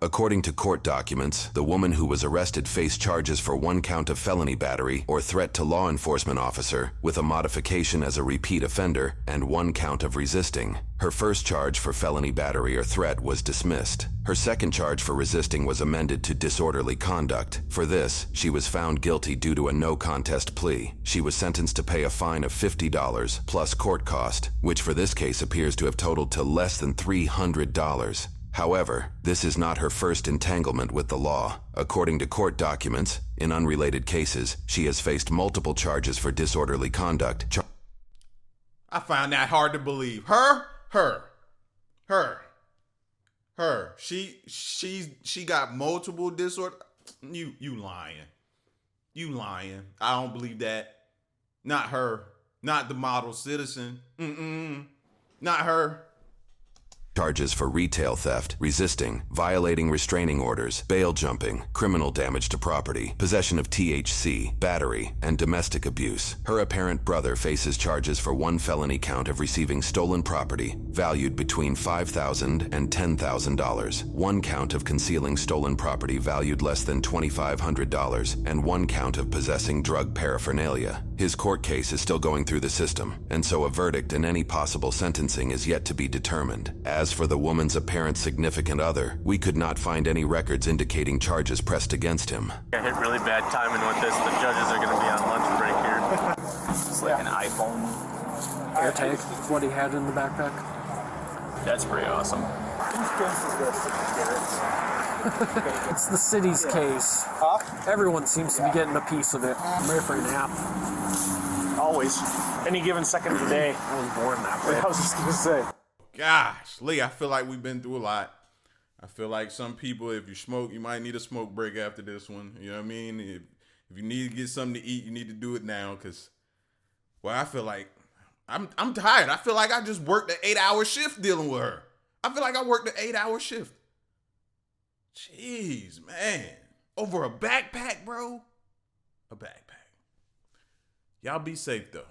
According to court documents, the woman who was arrested faced charges for 1 count of felony battery or threat to law enforcement officer with a modification as a repeat offender and 1 count of resisting. Her first charge for felony battery or threat was dismissed. Her second charge for resisting was amended to disorderly conduct. For this, she was found guilty due to a no contest plea. She was sentenced to pay a fine of $50 plus court cost, which for this case appears to have totaled to less than $300. However, this is not her first entanglement with the law. According to court documents, in unrelated cases, she has faced multiple charges for disorderly conduct. I find that hard to believe. Her. She got multiple disorder. You lying. You lying. I don't believe that. Not her. Not the model citizen. Not her. Charges for retail theft, resisting, violating restraining orders, bail jumping, criminal damage to property, possession of THC, battery, and domestic abuse. Her apparent brother faces charges for 1 felony count of receiving stolen property valued between $5,000 and $10,000, 1 count of concealing stolen property valued less than $2,500, and 1 count of possessing drug paraphernalia. His court case is still going through the system, and so a verdict and any possible sentencing is yet to be determined. As for the woman's apparent significant other, we could not find any records indicating charges pressed against him. I hit really bad timing with this. The judges are going to be on lunch break here. It's like an iPhone AirTag, what he had in the backpack. That's pretty awesome. Whose case is this, Garrett? It's the city's case. Huh? Everyone seems to be getting a piece of it. I'm ready for a nap. Always. Any given second of the day. I was born that way. I was just going to say. Gosh, Lee, I feel like we've been through a lot. I feel like some people, if you smoke, you might need a smoke break after this one. You know what I mean? If you need to get something to eat, you need to do it now. Because, well, I feel like I'm tired. I feel like I just worked an 8-hour shift dealing with her. I feel like I worked an 8-hour shift. Jeez, man. Over a backpack, bro? A backpack. Y'all be safe, though.